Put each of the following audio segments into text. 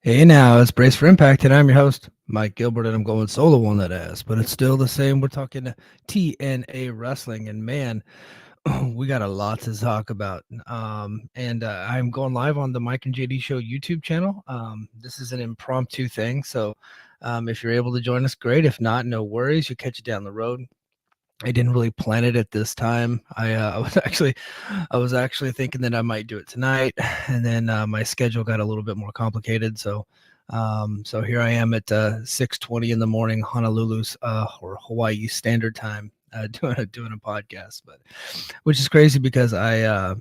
Hey now, it's Brace for Impact, and I'm your host, Mike Gilbert, and I'm going solo on that ass, but it's still the same. We're talking TNA wrestling, and man, we got a lot to talk about. And I'm going live on the Mike and JD Show YouTube channel. This is an impromptu thing, so if you're able to join us, great. If not, no worries. You'll catch it down the road. I didn't really plan it at this time. I was actually thinking that I might do it tonight, and then my schedule got a little bit more complicated. So here I am at 6:20 in the morning, Honolulu's or Hawaii Standard Time, doing a podcast. But which is crazy because I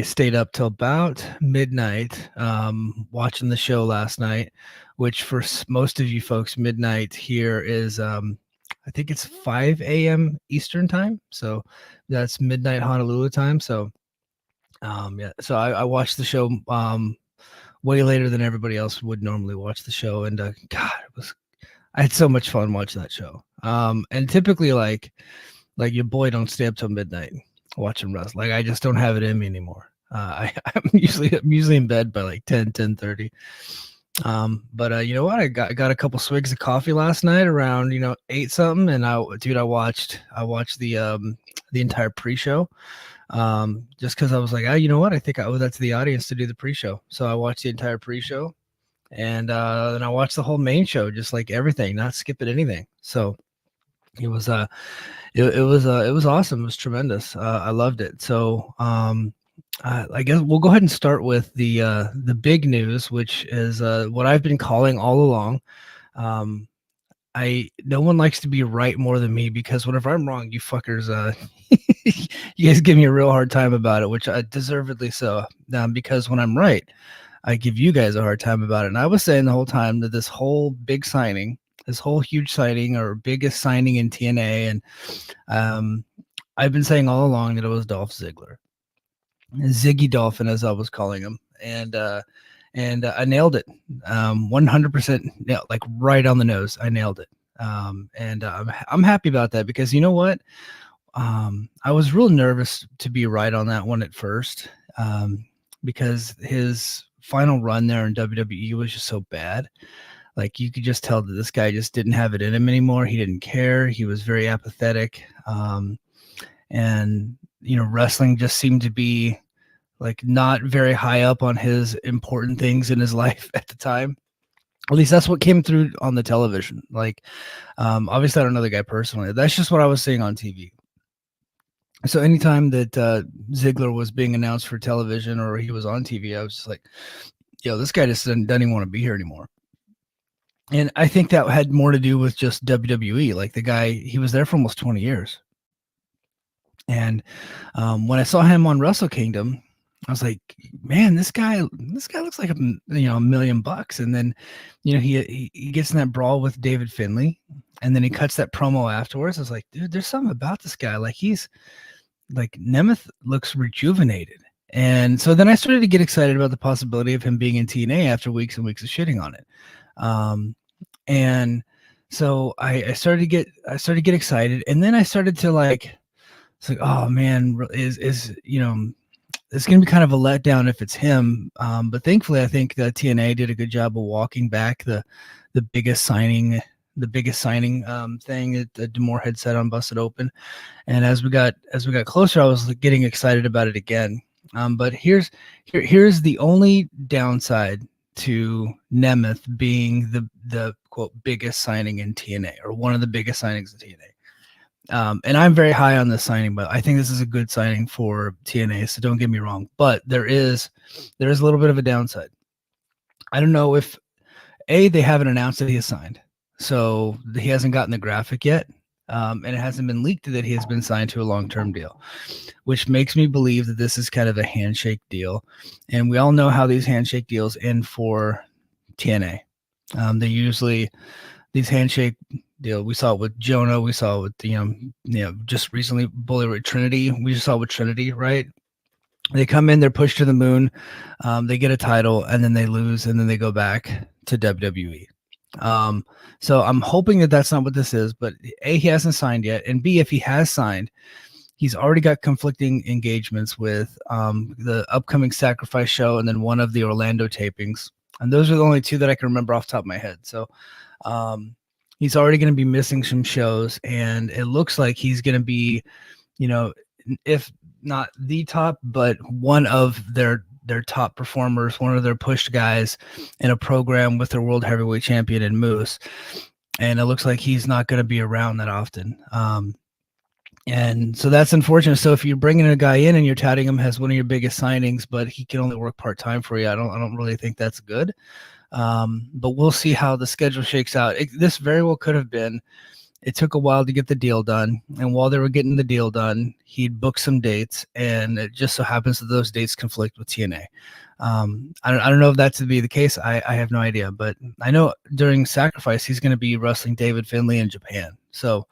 stayed up till about midnight watching the show last night, which for most of you folks, midnight here is I think it's 5 a.m. Eastern time. So that's midnight Honolulu time. So yeah, so I watched the show way later than everybody else would normally watch the show, and God, I had so much fun watching that show. And typically like your boy don't stay up till midnight watching wrestling. Like I just don't have it in me anymore. I'm usually in bed by like 10:30. But you know what? I got a couple swigs of coffee last night around 8 something, and I watched the entire pre-show. Just because I was like, you know what? I think I owe that to the audience to do the pre-show. So I watched the entire pre-show, and then I watched the whole main show, just like everything, not skipping anything. So it was it was awesome. It was tremendous. I loved it. So I guess we'll go ahead and start with the big news, which is what I've been calling all along. Um, I no one likes to be right more than me, because whenever I'm wrong, you fuckers, you guys give me a real hard time about it, which I deservedly so. Because when I'm right, I give you guys a hard time about it. And I was saying the whole time that this whole big signing, this whole huge signing or biggest signing in TNA, and I've been saying all along that it was Dolph Ziggler. Ziggy Dolphin, as I was calling him, and I nailed it, 100% nailed, like right on the nose. I nailed it, and I'm happy about that, because you know what, I was real nervous to be right on that one at first, because his final run there in WWE was just so bad. Like you could just tell that this guy just didn't have it in him anymore. He didn't care. He was very apathetic, and wrestling just seemed to be like not very high up on his important things in his life at the time. At least that's what came through on the television. Like, obviously I don't know the guy personally. That's just what I was seeing on TV. So anytime that Ziggler was being announced for television or he was on TV, I was just like, yo, this guy just doesn't even want to be here anymore. And I think that had more to do with just WWE. Like the guy, he was there for almost 20 years. And when I saw him on Wrestle Kingdom, I was like, man, this guy looks like $1 million. And then, he gets in that brawl with David Finlay, and then he cuts that promo afterwards. I was like, dude, there's something about this guy. Like he's like, Nemeth looks rejuvenated. And so then I started to get excited about the possibility of him being in TNA after weeks and weeks of shitting on it. And so I started to get excited, and then I started to like, it's like, oh man, is it's going to be kind of a letdown if it's him. But thankfully, I think that TNA did a good job of walking back the biggest signing thing that D'Amore had said on Busted Open. And as we got closer, I was getting excited about it again. But here's the only downside to Nemeth being the quote biggest signing in TNA, or one of the biggest signings in TNA. And I'm very high on this signing, but I think this is a good signing for TNA. So don't get me wrong, but there is a little bit of a downside. I don't know if they haven't announced that he has signed, so he hasn't gotten the graphic yet, and it hasn't been leaked that he has been signed to a long-term deal, which makes me believe that this is kind of a handshake deal. And we all know how these handshake deals end for TNA. They usually, these handshake deal, we saw it with Jonah, we saw it with just recently Bully Ray Trinity, we just saw it with Trinity, right? They come in, they're pushed to the moon, they get a title, and then they lose, and then they go back to WWE. So I'm hoping that that's not what this is, but A, he hasn't signed yet, and B, if he has signed, he's already got conflicting engagements with the upcoming Sacrifice show and then one of the Orlando tapings. And those are the only two that I can remember off the top of my head. So um, he's already going to be missing some shows, and it looks like he's going to be, you know, if not the top, but one of their top performers, one of their pushed guys in a program with their world heavyweight champion in Moose. And it looks like he's not going to be around that often. And so that's unfortunate. So if you're bringing a guy in and you're touting him as one of your biggest signings, but he can only work part-time for you, I don't really think that's good. But we'll see how the schedule shakes out. This very well could have been, it took a while to get the deal done. And while they were getting the deal done, he'd booked some dates, and it just so happens that those dates conflict with TNA. I don't know if that's to be the case. I have no idea, but I know during Sacrifice, he's going to be wrestling David Finlay in Japan. So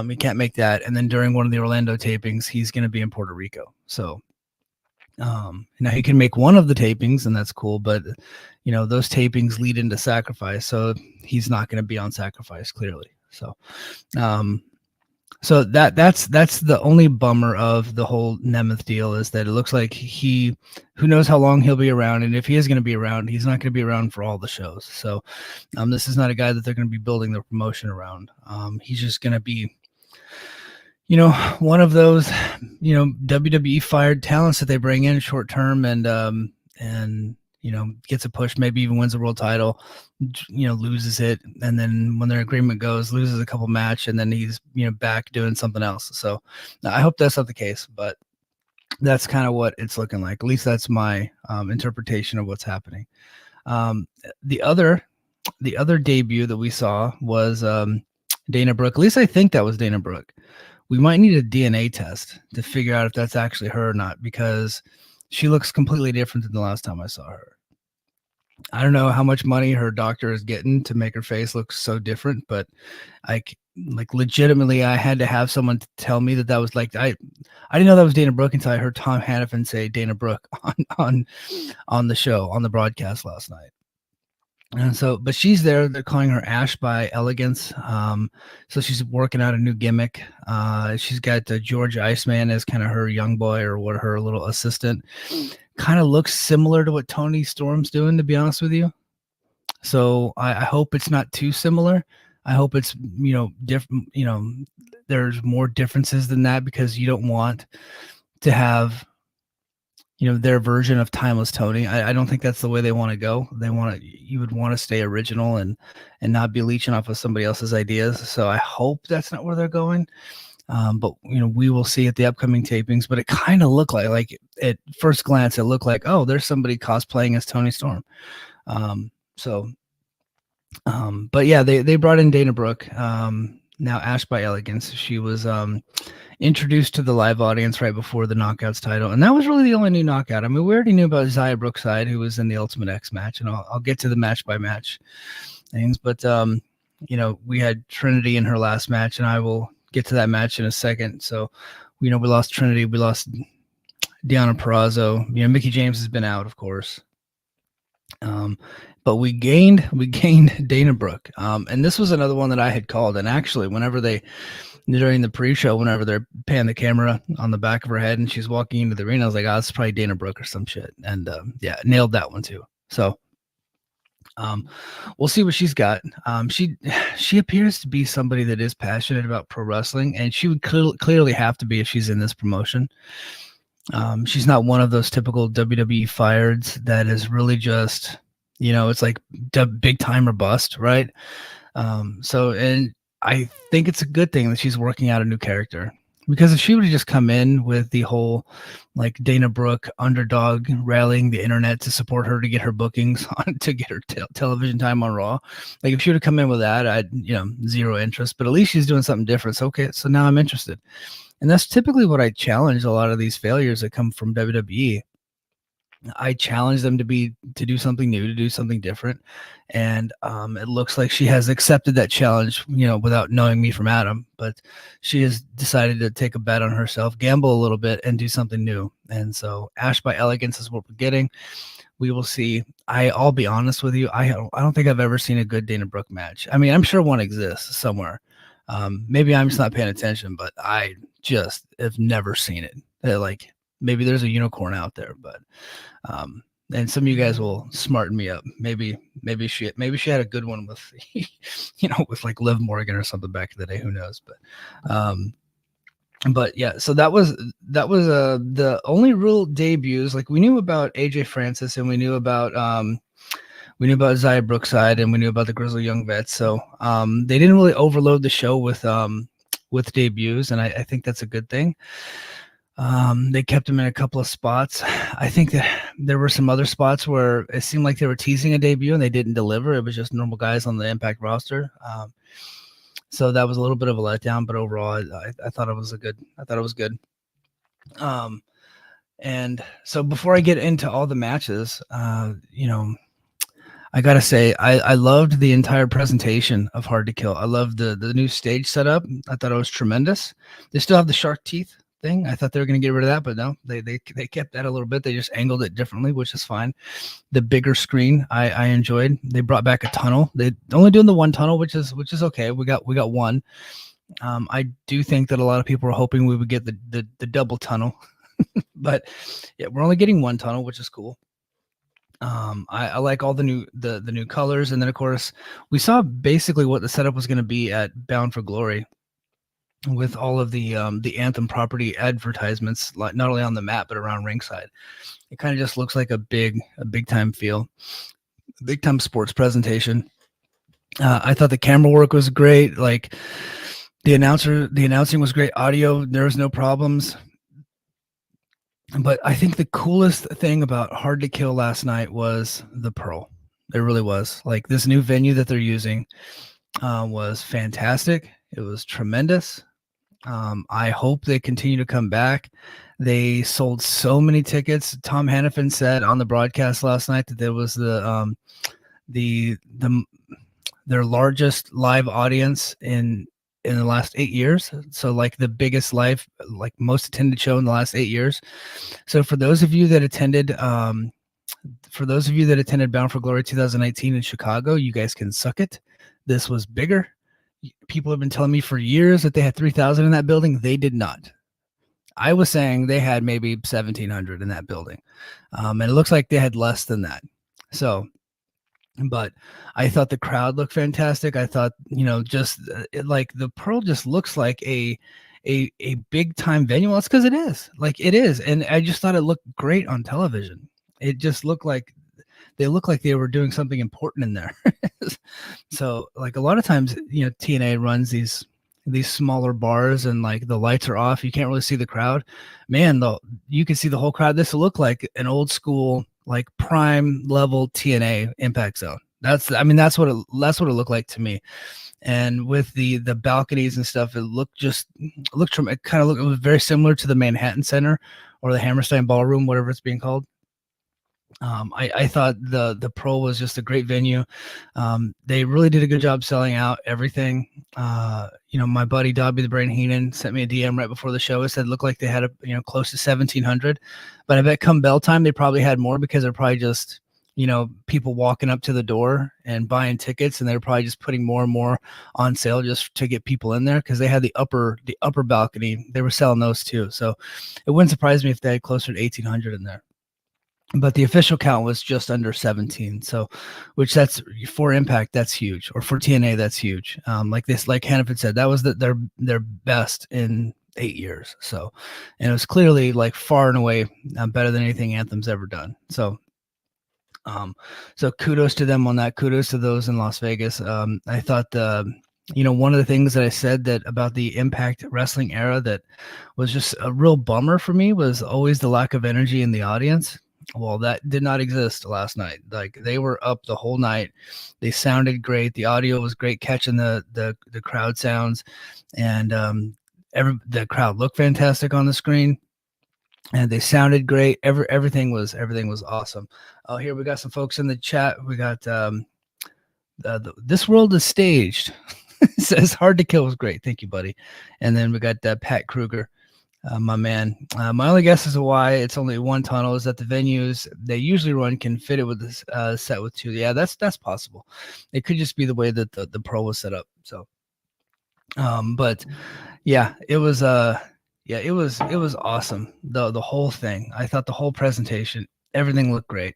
he can't make that. And then during one of the Orlando tapings, he's going to be in Puerto Rico. So now he can make one of the tapings, and that's cool, but those tapings lead into Sacrifice, so he's not going to be on Sacrifice clearly. So so that's the only bummer of the whole Nemeth deal, is that it looks like who knows how long he'll be around, and if he is going to be around, he's not going to be around for all the shows. So this is not a guy that they're going to be building their promotion around. He's just going to be one of those, WWE fired talents that they bring in short term, and gets a push, maybe even wins a world title, loses it, and then when their agreement goes, loses a couple match, and then he's back doing something else. So I hope that's not the case, but that's kind of what it's looking like. At least that's my interpretation of what's happening. The other debut that we saw was Dana Brooke. At least I think that was Dana Brooke. We might need a DNA test to figure out if that's actually her or not, because she looks completely different than the last time I saw her. I don't know how much money her doctor is getting to make her face look so different, but legitimately, I had to have someone tell me that was I didn't know that was Dana Brooke until I heard Tom Hannafin say Dana Brooke on the show, on the broadcast last night. And so, but she's there. They're calling her Ash by Elegance. So she's working out a new gimmick. She's got George Iceman as kind of her young boy, or what, her little assistant. Kind of looks similar to what Tony Storm's doing, to be honest with you. So I hope it's not too similar. I hope it's different. There's more differences than that, because you don't want to have their version of Timeless Tony. I don't think that's the way they want to go. You would want to stay original and not be leeching off of somebody else's ideas. So I hope that's not where they're going. But we will see at the upcoming tapings. But it kind of looked like at first glance, it looked like, oh, there's somebody cosplaying as Tony Storm. But yeah, they brought in Dana Brooke. Now Ash by Elegance. She was introduced to the live audience right before the Knockouts title, and that was really the only new knockout. I mean, we already knew about Xia Brookside, who was in the Ultimate X match, and I'll get to the match by match things. But we had Trinity in her last match, and I will get to that match in a second. So we lost Trinity, we lost Deonna Purrazzo. Mickie James has been out, of course. But we gained Dana Brooke. And this was another one that I had called. And actually, during the pre-show, whenever they're panning the camera on the back of her head and she's walking into the arena, I was like, oh, it's probably Dana Brooke or some shit. And yeah, nailed that one too. So we'll see what she's got. She appears to be somebody that is passionate about pro wrestling, and she would clearly have to be if she's in this promotion. She's not one of those typical WWE fireds that is really just, it's like big time or bust, right? And I think it's a good thing that she's working out a new character, because if she would have just come in with the whole Dana Brooke underdog rallying the internet to support her to get her bookings on, to get her television time on Raw, if she would have come in with that, I'd zero interest. But at least she's doing something different. So okay, so now I'm interested. And that's typically what I challenge a lot of these failures that come from WWE. I challenge them to do something new, to do something different. And it looks like she has accepted that challenge, without knowing me from Adam, but she has decided to take a bet on herself, gamble a little bit, and do something new. And so Ash by Elegance is what we're getting. We will see. I'll be honest with you. I don't think I've ever seen a good Dana Brooke match. I mean, I'm sure one exists somewhere. Maybe I'm just not paying attention, but I just have never seen it. Maybe there's a unicorn out there, but and some of you guys will smarten me up. Maybe she had a good one with, with like Liv Morgan or something back in the day. Who knows? But yeah, so that was the only real debuts. Like we knew about AJ Francis, and we knew about Zaya Brookside, and we knew about the Grizzly Young Vets. So they didn't really overload the show with debuts, and I think that's a good thing. They kept him in a couple of spots. I think that there were some other spots where it seemed like they were teasing a debut and they didn't deliver. It was just normal guys on the Impact roster. So that was a little bit of a letdown, but overall, I thought it was good. Um, and so before I get into all the matches, I gotta say, I loved the entire presentation of Hard to Kill. I loved the new stage setup. I thought it was tremendous. They still have the shark teeth thing. I thought they were gonna get rid of that, but no, they kept that a little bit. They just angled it differently, which is fine. The bigger screen, I enjoyed. They brought back a tunnel. They only doing the one tunnel, which is okay. We got one. I do think that a lot of people were hoping we would get the double tunnel, but yeah, we're only getting one tunnel, which is cool. I like all the new colors, and then of course we saw basically what the setup was going to be at Bound for Glory, with all of the Anthem property advertisements, like not only on the map but around ringside. It kind of just looks like a big time feel, big time sports presentation. I thought the camera work was great. Like the announcing was great. Audio, there was no problems. But I think the coolest thing about Hard to Kill last night was the Pearl. It really was. Like this new venue that they're using was fantastic. It was tremendous. I hope they continue to come back. They sold so many tickets. Tom Hannafin said on the broadcast last night that there was their largest live audience in the last 8 years. So like the biggest live, like most attended show in the last 8 years. So for those of you that attended Bound for Glory 2019 in Chicago, you guys can suck it. This was bigger. People have been telling me for years that they had 3,000 in that building. They did not. I was saying they had maybe 1,700 in that building. And it looks like they had less than that. So, but I thought the crowd looked fantastic. I thought, just like the Pearl just looks like a big time venue. Well, it's because it is. Like it is. And I just thought it looked great on television. It just looked like they were doing something important in there. So like a lot of times, TNA runs these smaller bars and like the lights are off. You can't really see the crowd. Man, though, you can see the whole crowd. This will look like an old school, like prime level TNA Impact Zone. That's what it looked like to me. And with the balconies and stuff, it was very similar to the Manhattan Center or the Hammerstein Ballroom, whatever it's being called. I thought the Pearl was just a great venue. They really did a good job selling out everything. My buddy Dobby the Brain Heenan sent me a DM right before the show. It said it looked like they had close to 1,700, but I bet come bell time they probably had more because they're probably just people walking up to the door and buying tickets, and they're probably just putting more and more on sale just to get people in there because they had the upper balcony. They were selling those too, so it wouldn't surprise me if they had closer to 1,800 in there. But the official count was just under 17. So, which that's for Impact, that's huge, or for TNA, that's huge. Like Hannafin said, that was their best in 8 years. So, and it was clearly like far and away better than anything Anthem's ever done. So, so kudos to them on that. Kudos to those in Las Vegas. I thought one of the things that I said that about the Impact Wrestling era that was just a real bummer for me was always the lack of energy in the audience. Well, that did not exist last night. Like they were up the whole night. They sounded great. The audio was great, catching the crowd sounds, and the crowd looked fantastic on the screen, and they sounded great. Everything was awesome. Oh, here we got some folks in the chat. We got This World is Staged. It says Hard to Kill was great. Thank you, buddy. And then we got Pat Kruger. My man. My only guess as to why it's only one tunnel is that the venues they usually run can fit it with this set with two. Yeah, that's possible. It could just be the way that the Pro was set up. So, but yeah, it was awesome. The whole thing. I thought the whole presentation. everything looked great.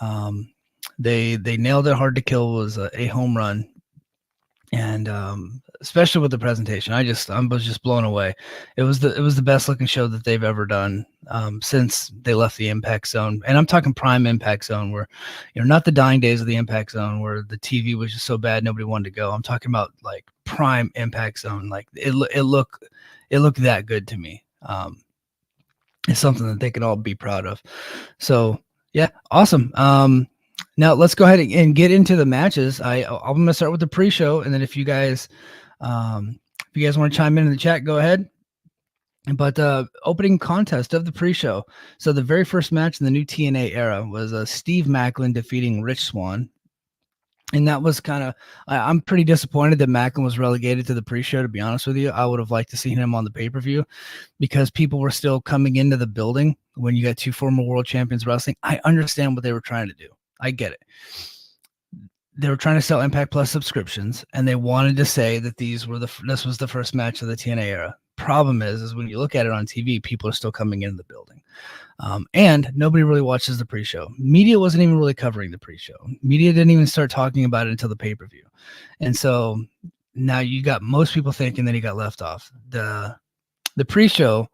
Um, they nailed it. Hard to Kill was a home run, and especially with the presentation, I was just blown away. It was the best looking show that they've ever done since they left the Impact Zone, and I'm talking prime Impact Zone, where not the dying days of the Impact Zone where the TV was just so bad nobody wanted to go. I'm talking about like prime Impact Zone, like it looked that good to me. It's something that they can all be proud of. So yeah, awesome. Now let's go ahead and get into the matches. I'm going to start with the pre-show, and then if you guys want to chime in the chat, go ahead. But opening contest of the pre-show. So the very first match in the new TNA era was Steve Macklin defeating Rich Swann. And that was kind of, I'm pretty disappointed that Macklin was relegated to the pre-show, to be honest with you. I would have liked to see him on the pay-per-view because people were still coming into the building when you got two former world champions wrestling. I understand what they were trying to do. I get it. They were trying to sell Impact Plus subscriptions, and they wanted to say that this was the first match of the TNA era. Problem is when you look at it on TV, people are still coming into the building. And nobody really watches the pre-show. Media wasn't even really covering the pre-show. Media didn't even start talking about it until the pay-per-view. And so now you got most people thinking that he got left off. The pre-show,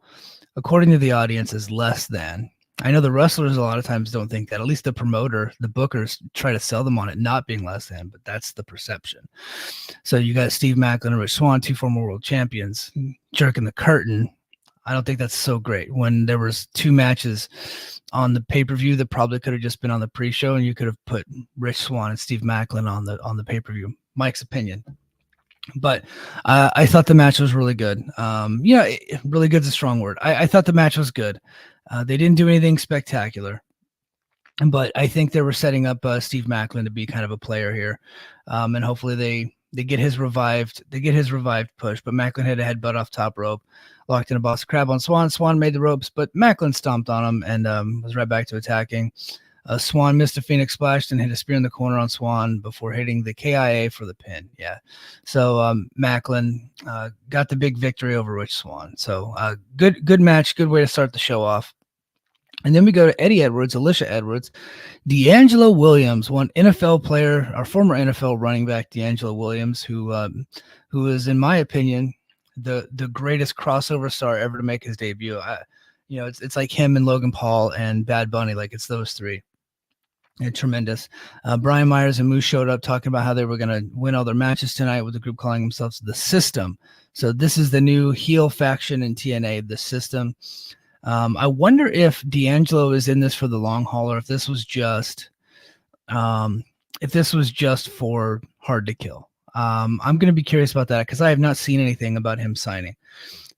according to the audience, is less than. I know the wrestlers a lot of times don't think that. At least the promoter, the bookers, try to sell them on it not being less than, but that's the perception. So you got Steve Macklin and Rich Swann, two former world champions, jerking the curtain. I don't think that's so great when there was two matches on the pay-per-view that probably could have just been on the pre-show, and you could have put Rich Swann and Steve Macklin on the pay-per-view. Mike's opinion. But I thought the match was really good. Really good is a strong word. I thought the match was good. They didn't do anything spectacular, but I think they were setting up Steve Macklin to be kind of a player here, and hopefully they get his revived push. But Macklin had a headbutt off top rope, locked in a Boston Crab on Swann. Swann made the ropes, but Macklin stomped on him and was right back to attacking. Swann missed a Phoenix Splash and hit a spear in the corner on Swann before hitting the KIA for the pin. Yeah. So Macklin got the big victory over Rich Swann. So good match, good way to start the show off. And then we go to Eddie Edwards, Alicia Edwards, D'Angelo Williams, one NFL player, our former NFL running back, D'Angelo Williams, who is, in my opinion, the greatest crossover star ever to make his debut. It's like him and Logan Paul and Bad Bunny, like it's those three. And tremendous. Brian Myers and Moose showed up talking about how they were going to win all their matches tonight with the group calling themselves The System. So this is the new heel faction in TNA, The System. I wonder if D'Angelo is in this for the long haul, or if this was just for Hard to Kill. I'm going to be curious about that because I have not seen anything about him signing.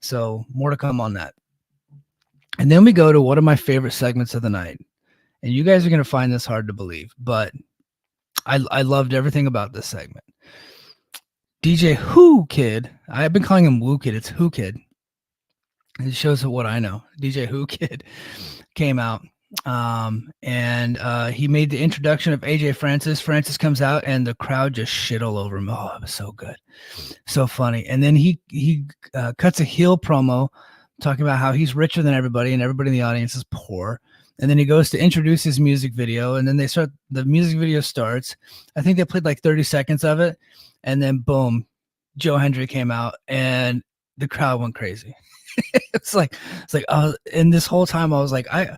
So more to come on that. And then we go to one of my favorite segments of the night. And you guys are going to find this hard to believe, but I loved everything about this segment. DJ Who Kid, I've been calling him Woo Kid, it's Who Kid. It shows what I know. DJ Who Kid came out and he made the introduction of AJ Francis. Francis comes out and the crowd just shit all over him. Oh, it was so good. So funny. And then he cuts a heel promo talking about how he's richer than everybody and everybody in the audience is poor. And then he goes to introduce his music video, and then the music video starts. I think they played like 30 seconds of it, and then boom, Joe Hendry came out, and the crowd went crazy. it's like, and this whole time I was like, I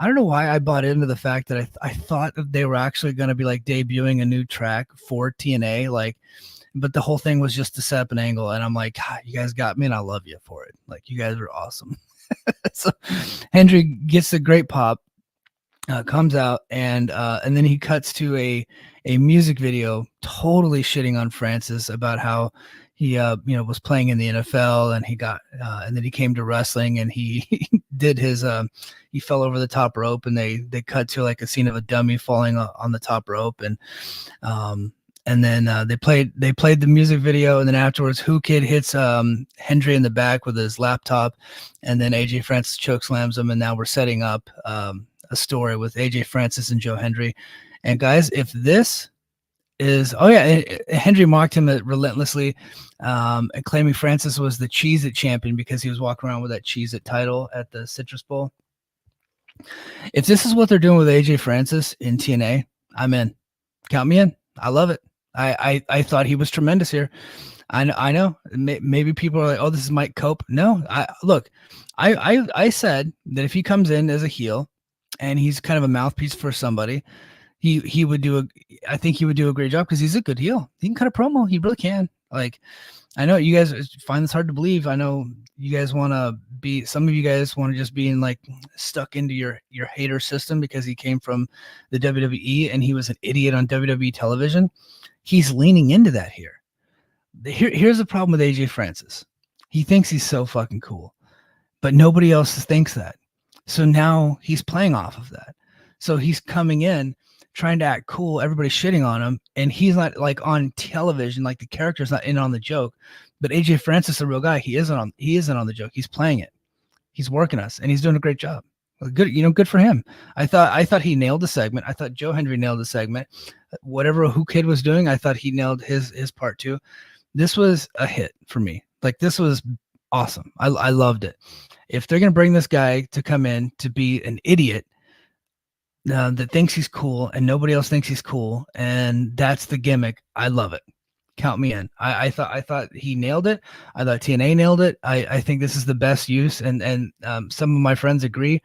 don't know why I bought into the fact that I thought that they were actually going to be like debuting a new track for TNA, but the whole thing was just to set up an angle, and I'm like, you guys got me, and I love you for it. Like, you guys are awesome. So Hendry gets a great pop, comes out, and then he cuts to a music video totally shitting on Francis about how he was playing in the NFL, and he got and then he came to wrestling, and he did his he fell over the top rope, and they cut to like a scene of a dummy falling on the top rope, and then they played the music video, and then afterwards, Who Kid hits Hendry in the back with his laptop, and then AJ Francis chokeslams him, and now we're setting up a story with AJ Francis and Joe Hendry. And guys, if this is, Hendry mocked him relentlessly, and claiming Francis was the Cheez-It champion because he was walking around with that Cheez-It title at the Citrus Bowl. If this is what they're doing with AJ Francis in TNA, I'm in. Count me in. I love it. I thought he was tremendous here. I know. Maybe people are like, "Oh, this is Mike Cope." No, look. I said that if he comes in as a heel, and he's kind of a mouthpiece for somebody, he would do a. I think he would do a great job because he's a good heel. He can cut a promo. He really can. Like, I know you guys find this hard to believe. I know you guys want to be. Some of you guys want to just be in like stuck into your hater system because he came from the WWE and he was an idiot on WWE television. He's leaning into that here. Here's the problem with AJ Francis. He thinks he's so fucking cool, but nobody else thinks that. So now he's playing off of that. So he's coming in trying to act cool. Everybody's shitting on him, and he's not like on television. Like the character's not in on the joke. But AJ Francis, a real guy, he isn't on the joke. He's playing it. He's working us, and he's doing a great job. Good, good for him. I thought he nailed the segment. I thought Joe Hendry nailed the segment. Whatever Who Kid was doing, I thought he nailed his part too. This was a hit for me. Like, this was awesome. I loved it. If they're going to bring this guy to come in to be an idiot that thinks he's cool and nobody else thinks he's cool, and that's the gimmick, I love it. Count me in. I thought he nailed it. I thought TNA nailed it. I think this is the best use, and some of my friends agree.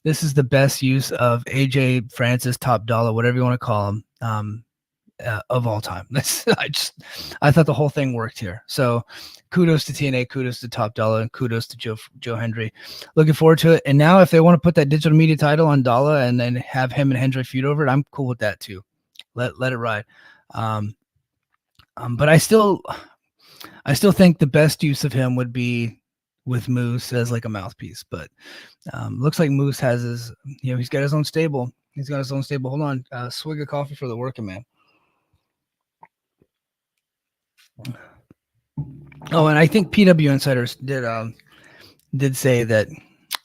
This is the best use of AJ Francis, Top Dollar, whatever you want to call him. Of all time. I thought the whole thing worked here. So kudos to TNA, kudos to Top Dollar, and kudos to Joe Hendry. Looking forward to it. And now if they want to put that digital media title on Dollar and then have him and Hendry feud over it, I'm cool with that too. Let it ride. But I still think the best use of him would be with Moose as like a mouthpiece. But looks like Moose has his, he's got his own stable. He's got his own stable. Hold on, swig of coffee for the working man. Oh, and I think PW Insiders did say that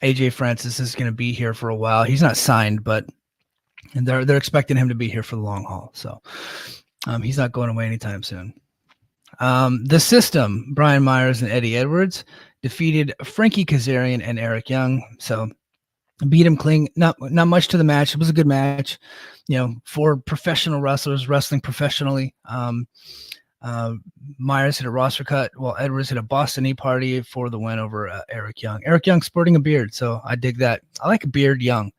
AJ Francis is going to be here for a while. He's not signed, but they're expecting him to be here for the long haul. So he's not going away anytime soon. The System, Brian Myers and Eddie Edwards, defeated Frankie Kazarian and Eric Young. So beat him clean. Not much to the match. It was a good match, for professional wrestlers wrestling professionally. Myers hit a roster cut while Edwards hit a Boston Knee Party for the win over Eric Young. Eric Young sporting a beard, so I dig that. I like a beard young.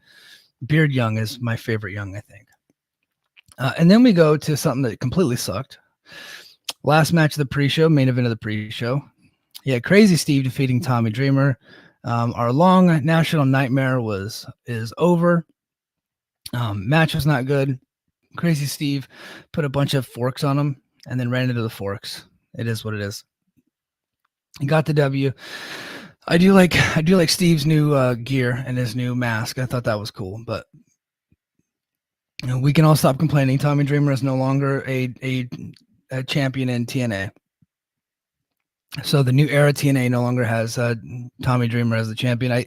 Beard Young is my favorite Young, I think. And then we go to something that completely sucked. Last match of the pre-show, main event of the pre-show. Yeah, Crazy Steve defeating Tommy Dreamer. Our long national nightmare is over. Match was not good. Crazy Steve put a bunch of forks on him and then ran into the forks. It is what it is. He got the W. I do like Steve's new gear and his new mask. I thought that was cool, but we can all stop complaining. Tommy Dreamer is no longer a champion in TNA. So the new era TNA no longer has Tommy Dreamer as the champion.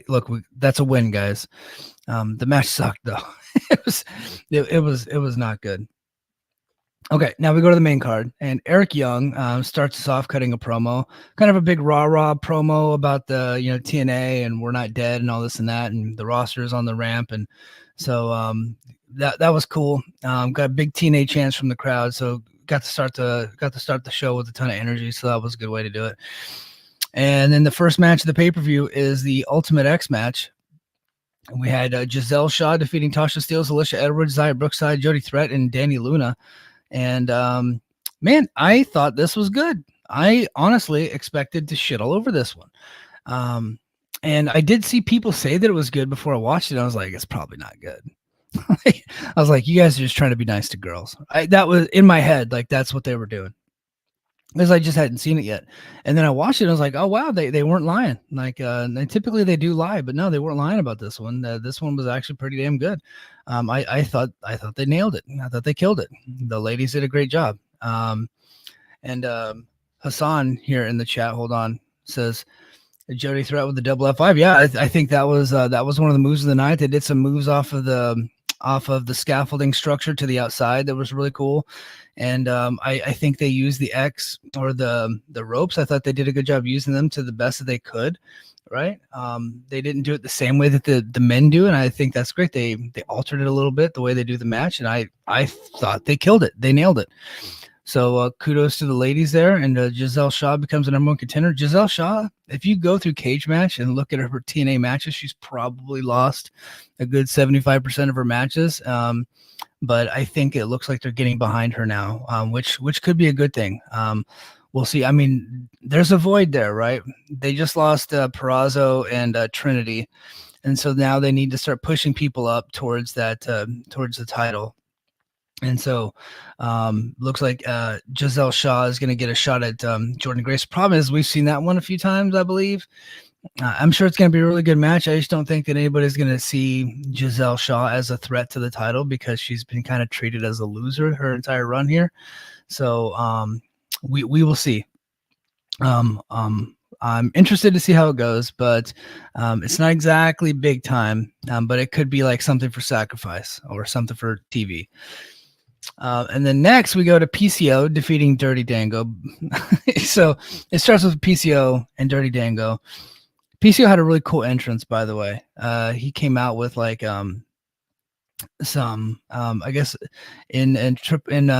That's a win, guys. The match sucked though. it was not good. Okay, now we go to the main card, and Eric Young starts us off cutting a promo, kind of a big rah-rah promo about the TNA and we're not dead and all this and that, and the roster is on the ramp, and so that was cool. Got a big TNA chance from the crowd, so got to start the show with a ton of energy, so that was a good way to do it. And then the first match of the pay-per-view is the Ultimate X match. We had Giselle Shaw defeating Tasha Steelz, Alicia Edwards, Zaya Brookside, Jody Threat, and Danny Luna. And man, I thought this was good. I honestly expected to shit all over this one. And I did see people say that it was good before I watched it. I was like, it's probably not good. I was like, you guys are just trying to be nice to girls. That was in my head. Like, that's what they were doing. Because I just hadn't seen it yet. And then I watched it and I was like, oh, wow, they weren't lying. Like, typically they do lie, but no, they weren't lying about this one. This one was actually pretty damn good. I thought they nailed it. I thought they killed it. The ladies did a great job. And Hassan here in the chat, hold on, says Jody Threat with the double F5. Yeah, I think that was one of the moves of the night. They did some moves off of the off of the scaffolding structure to the outside that was really cool. And I think they used the X or the ropes. I thought they did a good job using them to the best that they could. Right. They didn't do it the same way that the men do, and I think that's great. They altered it a little bit the way they do the match, and I thought they killed it. They nailed it. So kudos to the ladies there, and Giselle Shaw becomes the number one contender. Giselle Shaw, if you go through Cage Match and look at her TNA matches, she's probably lost a good 75% of her matches. But I think it looks like they're getting behind her now, which could be a good thing. We'll see. I mean, there's a void there, right? They just lost Perazzo and Trinity, and so now they need to start pushing people up towards that towards the title. And so looks like Giselle Shaw is going to get a shot at Jordan Grace. Problem is, we've seen that one a few times, I believe. I'm sure it's going to be a really good match. I just don't think that anybody's going to see Giselle Shaw as a threat to the title because she's been kind of treated as a loser her entire run here. So we will see. I'm interested to see how it goes, but it's not exactly big time, but it could be like something for Sacrifice or something for TV. And then next we go to PCO defeating Dirty Dango. So it starts with PCO and Dirty Dango. PCO had a really cool entrance, by the way. He came out with like some I guess in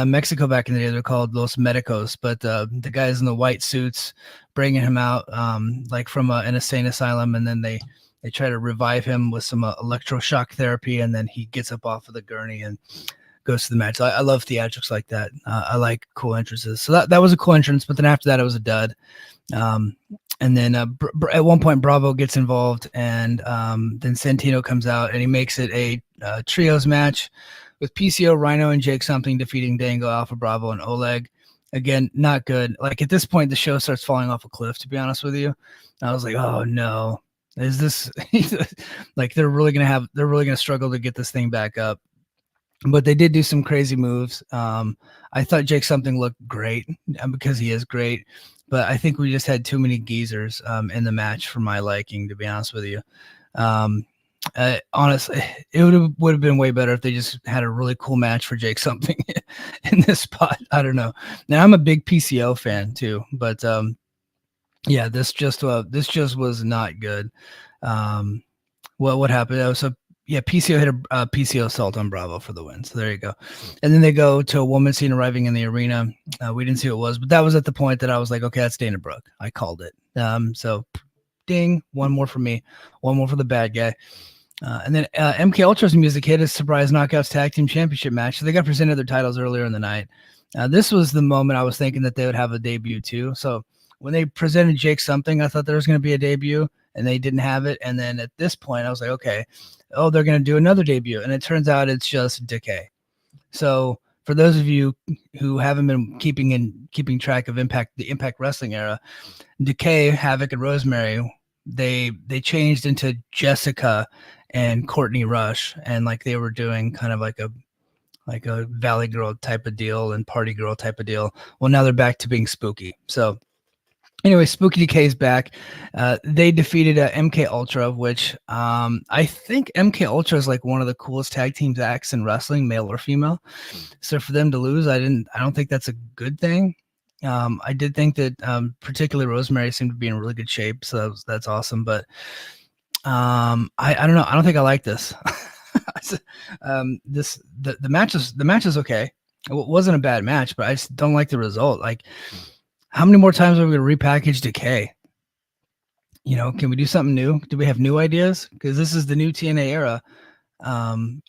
Mexico back in the day they're called Los Medicos, but the guys in the white suits bringing him out like from an insane asylum, and then they try to revive him with some electroshock therapy, and then he gets up off of the gurney and goes to the match. I love theatrics like that. I like cool entrances. So that was a cool entrance, but then after that it was a dud. And then at one point Bravo gets involved, and then Santino comes out and he makes it a trios match with PCO, Rhino, and Jake Something defeating Dango, Alpha Bravo, and Oleg. Again, not good. Like at this point, the show starts falling off a cliff, to be honest with you. I was like, oh no, is this like they're really gonna struggle to get this thing back up. But they did do some crazy moves. I thought Jake Something looked great because he is great. But I think we just had too many geezers in the match for my liking, to be honest with you. Honestly, it would have been way better if they just had a really cool match for Jake Something in this spot. I don't know. Now I'm a big PCO fan too, but yeah, this just was not good. What happened? So yeah, PCO hit a PCO assault on Bravo for the win. So there you go. And then they go to a woman scene arriving in the arena. We didn't see who it was, but that was at the point that I was like, okay, that's Dana Brooke. I called it. So ding, one more for me, one more for the bad guy. And then MK Ultra's music hit a surprise Knockouts Tag Team Championship match. So they got presented their titles earlier in the night. This was the moment I was thinking that they would have a debut too. So when they presented Jake Something, I thought there was going to be a debut, and they didn't have it. And then at this point, I was like, okay, they're going to do another debut. And it turns out it's just Decay. So for those of you who haven't been keeping track of the Impact Wrestling era, Decay, Havoc, and Rosemary, they changed into Jessica and Courtney Rush, and like they were doing kind of like a Valley Girl type of deal and Party Girl type of deal. Well, now they're back to being spooky. So anyway, Spooky Decay's back. They defeated MK Ultra, which I think MK Ultra is like one of the coolest tag team acts in wrestling, male or female. So for them to lose, I don't think that's a good thing. I did think that particularly Rosemary seemed to be in really good shape, so that's awesome. But I don't know. I don't think I like this. The match is okay. It wasn't a bad match, but I just don't like the result. Like, how many more times are we going to repackage Decay? You know, can we do something new? Do we have new ideas? Because this is the new TNA era,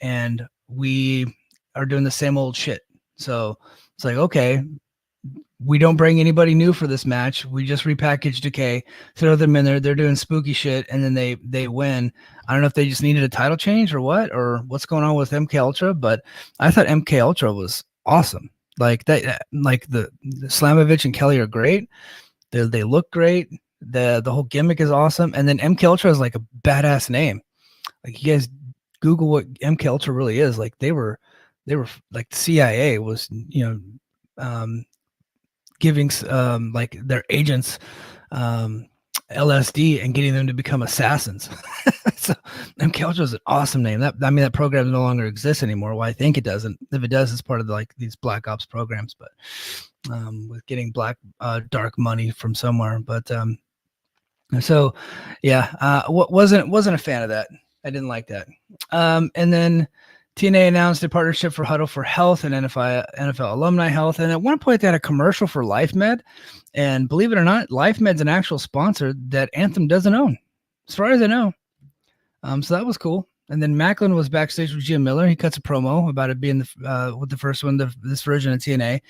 and we are doing the same old shit. So it's like, okay, we don't bring anybody new for this match. We just repackage Decay, throw them in there. They're doing spooky shit, and then they win. I don't know if they just needed a title change or what's going on with MK Ultra, but I thought MK Ultra was awesome. Like that, like the Slamovich and Kelly are great. They look great. The whole gimmick is awesome. And then MK Ultra is like a badass name. Like, you guys Google what MK Ultra really is. Like they were like the CIA was, giving like their agents LSD and getting them to become assassins. So MK Ultra is an awesome name. That program no longer exists anymore. Well, I think it doesn't. If it does, it's part of like these Black Ops programs, but with getting dark money from somewhere. But so yeah, wasn't a fan of that. I didn't like that. And then TNA announced a partnership for Huddle for Health and NFL Alumni Health. And at one point, they had a commercial for LifeMed. And believe it or not, LifeMed's an actual sponsor that Anthem doesn't own, as far as I know. So that was cool. And then Macklin was backstage with Jim Miller. He cuts a promo about it being with the first one, this version of TNA.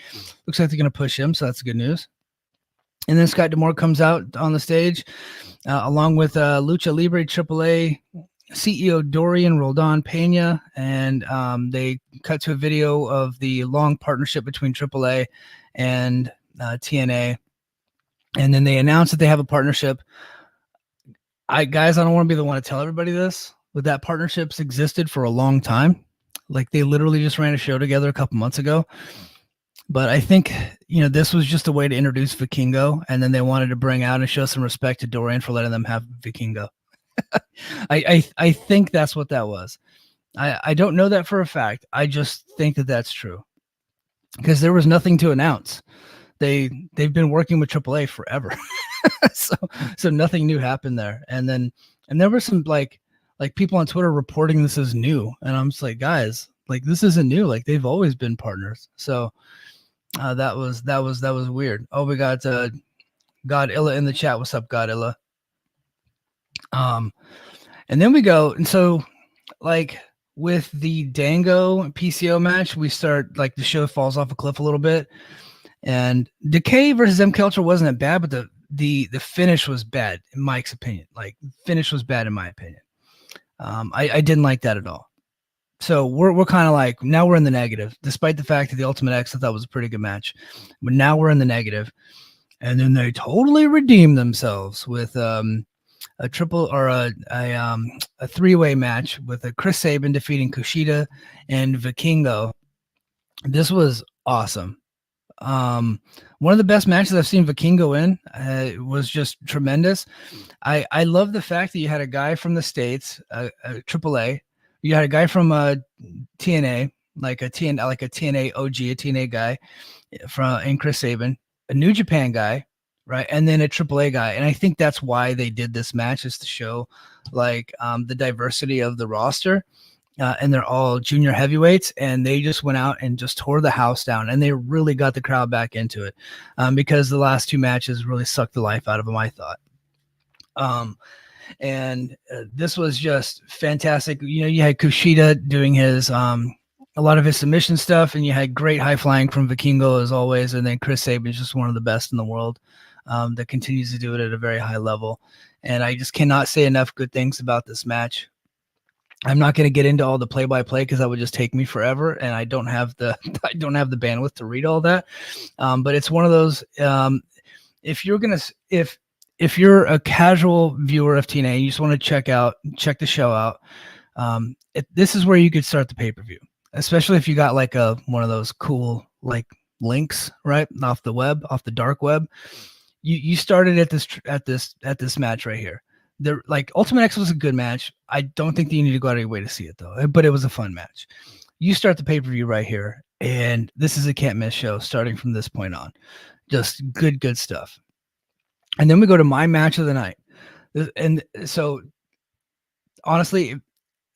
Looks like they're going to push him, so that's good news. And then Scott D'Amore comes out on the stage along with Lucha Libre AAA CEO Dorian Roldan Pena, and they cut to a video of the long partnership between AAA and TNA. And then they announced that they have a partnership. I don't want to be the one to tell everybody this, but that partnership's existed for a long time. Like they literally just ran a show together a couple months ago. But I think, this was just a way to introduce Vikingo, and then they wanted to bring out and show some respect to Dorian for letting them have Vikingo. I think that's what that was. I don't know that for a fact. I just think that that's true because there was nothing to announce. They've been working with AAA forever, so nothing new happened there. And there were some like people on Twitter reporting this as new, and I'm just like, guys, like this isn't new. Like they've always been partners. So that was weird. Oh, we got Godilla in the chat. What's up, Godilla? And then we go, and so like with the Dango PCO match, we start like the show falls off a cliff a little bit. And Decay versus MK Ultra wasn't that bad, but the finish was bad in Mike's opinion. Like finish was bad in my opinion. I didn't like that at all. So we're kind of like, now we're in the negative, despite the fact that the Ultimate X I thought was a pretty good match, but now we're in the negative. And then they totally redeemed themselves with a triple or a three-way match with a Chris Sabin defeating Kushida and Vikingo. This was awesome. One of the best matches I've seen Vikingo in. It was just tremendous. I love the fact that you had a guy from the States, AAA. You had a guy from TNA, like a TNA OG, a TNA guy and Chris Sabin, a New Japan guy, right, and then a AAA guy. And I think that's why they did this match, is to show like the diversity of the roster. And they're all junior heavyweights, and they just went out and just tore the house down, and they really got the crowd back into it because the last two matches really sucked the life out of them, I thought. And this was just fantastic. You had Kushida doing his a lot of his submission stuff, and you had great high flying from Vikingo as always, and then Chris Sabin is just one of the best in the world that continues to do it at a very high level. And I just cannot say enough good things about this match. I'm not going to get into all the play-by-play because that would just take me forever, and I don't have the bandwidth to read all that. But it's one of those. If you're a casual viewer of TNA, you just want to check the show out. This is where you could start the pay-per-view, especially if you got like one of those cool like links right off the dark web. You started at this match right here. Ultimate X was a good match. I don't think that you need to go out of your way to see it though, but it was a fun match. You start the pay-per-view right here, and this is a can't miss show starting from this point on. Just good stuff. And then we go to my match of the night. And so honestly,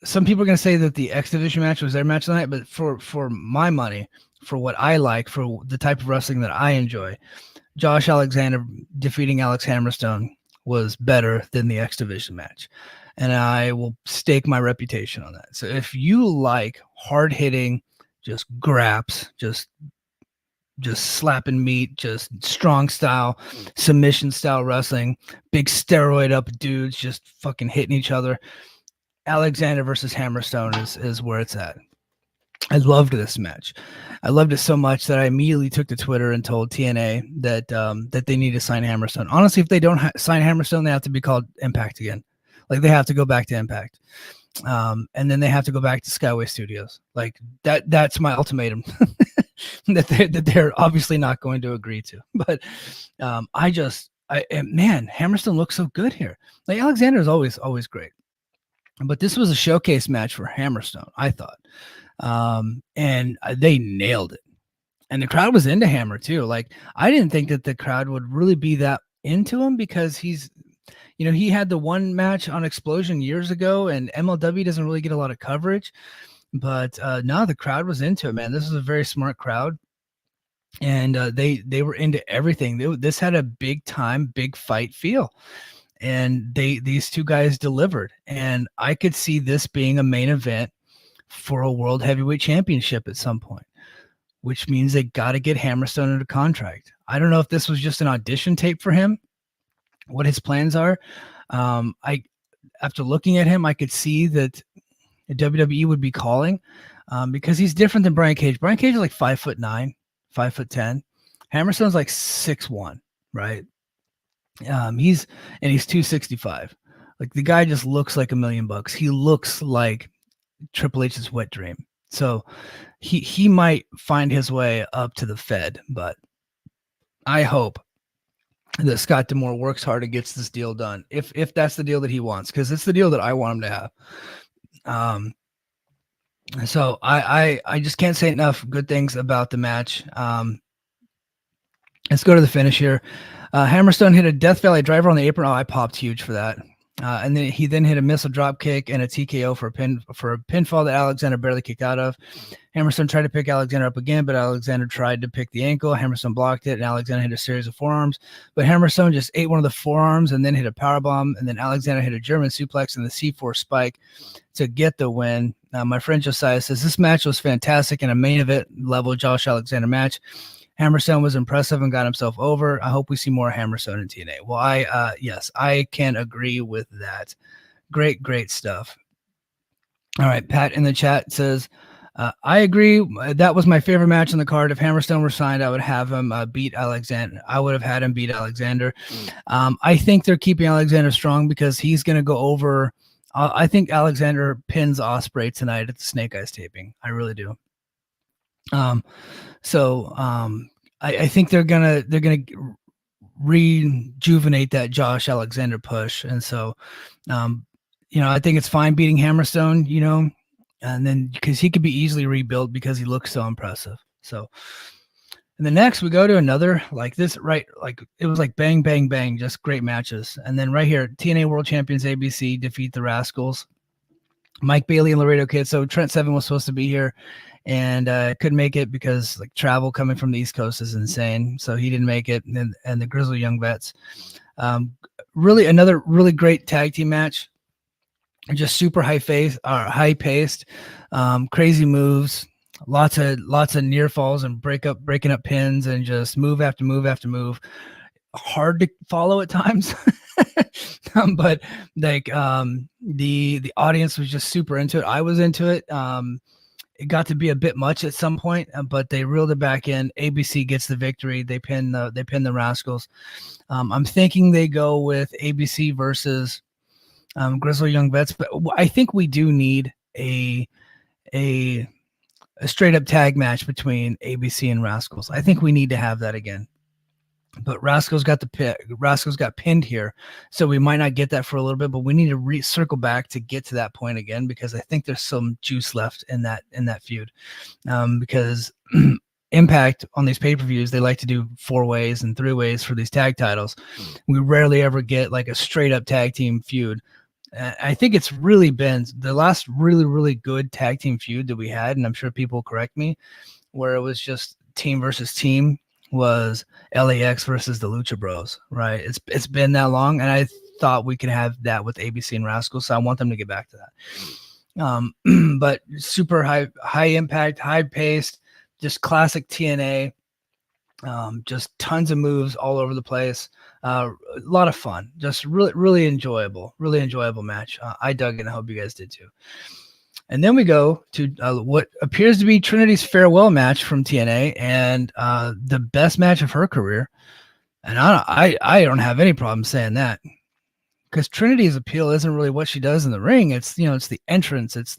some people are going to say that the X Division match was their match of the night, but for my money, for what I like, for the type of wrestling that I enjoy, Josh Alexander defeating Alex Hammerstone was better than the X Division match. And I will stake my reputation on that. So if you like hard-hitting, just graps, just slapping meat, just strong style, submission style wrestling, big steroid up dudes just fucking hitting each other, Alexander versus Hammerstone is where it's at. I loved this match. I loved it so much that I immediately took to Twitter and told TNA that they need to sign Hammerstone. Honestly, if they don't sign Hammerstone, they have to be called Impact again. Like they have to go back to Impact. And then they have to go back to Skyway Studios. Like that's my ultimatum that they're obviously not going to agree to. But I just Man, Hammerstone looks so good here. Like Alexander is always great, but this was a showcase match for Hammerstone, I thought, and they nailed it. And the crowd was into Hammer too. Like I didn't think that the crowd would really be that into him because he's, he had the one match on Explosion years ago, and MLW doesn't really get a lot of coverage. But no, the crowd was into it, man. This is a very smart crowd, and they were into everything. This had a big time, big fight feel, and these two guys delivered. And I could see this being a main event for a World Heavyweight Championship at some point, which means they got to get Hammerstone under contract. I don't know if this was just an audition tape for him, what his plans are. After looking at him, I could see that WWE would be calling because he's different than Brian Cage. Brian Cage is like 5'9", 5'10". Hammerstone's like 6'1", right? He's 265. Like the guy just looks like $1 million. He looks like Triple H's wet dream. So he might find his way up to the Fed, but I hope that Scott D'Amore works hard and gets this deal done. If that's the deal that he wants, because it's the deal that I want him to have. So I just can't say enough good things about the match. Let's go to the finish here. Hammerstone hit a Death Valley driver on the apron. Oh, I popped huge for that. And then he hit a missile drop kick and a TKO for a pinfall that Alexander barely kicked out of. Hammerstone tried to pick Alexander up again, but Alexander tried to pick the ankle. Hammerstone blocked it, and Alexander hit a series of forearms. But Hammerstone just ate one of the forearms and then hit a powerbomb, and then Alexander hit a German suplex and the C4 spike to get the win. My friend Josiah says this match was fantastic and a main event level Josh Alexander match. Hammerstone was impressive and got himself over. I hope we see more Hammerstone in TNA. Well, yes, I can agree with that. Great stuff. All right, Pat in the chat says, I agree. That was my favorite match on the card. If Hammerstone were signed, I would have him beat Alexander. I would have had him beat Alexander. I think they're keeping Alexander strong because he's going to go over. I think Alexander pins Ospreay tonight at the Snake Eyes taping. I really do. I think they're gonna rejuvenate that Josh Alexander push, and so I think it's fine beating Hammerstone, and then because he could be easily rebuilt because he looks so impressive. So, and then next we go to another like this, right? Like it was like bang bang bang, just great matches, and then right here TNA World Champions ABC defeat the Rascals. Mike Bailey and Laredo Kid. So Trent Seven was supposed to be here and couldn't make it because like travel coming from the East Coast is insane. So he didn't make it. And the Grizzly Young Vets. Really another really great tag team match. Just super high paced, crazy moves, lots of near falls and breaking up pins and just move after move after move. Hard to follow at times. But like the audience was just super into it. I was into it. It got to be a bit much at some point, but they reeled it back in. ABC gets the victory. They pin the Rascals. I'm thinking they go with ABC versus Grizzly Young Vets, but I think we do need a straight up tag match between ABC and Rascals. I think we need to have that again. But Rascals got pinned here, so we might not get that for a little bit. But we need to circle back to get to that point again because I think there's some juice left in that feud. Because Impact on these pay-per-views, they like to do 4-ways and 3-ways for these tag titles. We rarely ever get like a straight up tag team feud. I think it's really been the last really, really good tag team feud that we had, and I'm sure people will correct me, where it was just team versus team, was LAX versus the Lucha Bros, right? It's been that long, and I thought we could have that with ABC and Rascals, so I want them to get back to that. But super high impact, high paced, just classic TNA. Just tons of moves all over the place. A lot of fun. Just really enjoyable match. I dug it, and I hope you guys did too. And then we go to what appears to be Trinity's farewell match from TNA, and the best match of her career. And I don't have any problem saying that, because Trinity's appeal isn't really what she does in the ring. It's it's the entrance, it's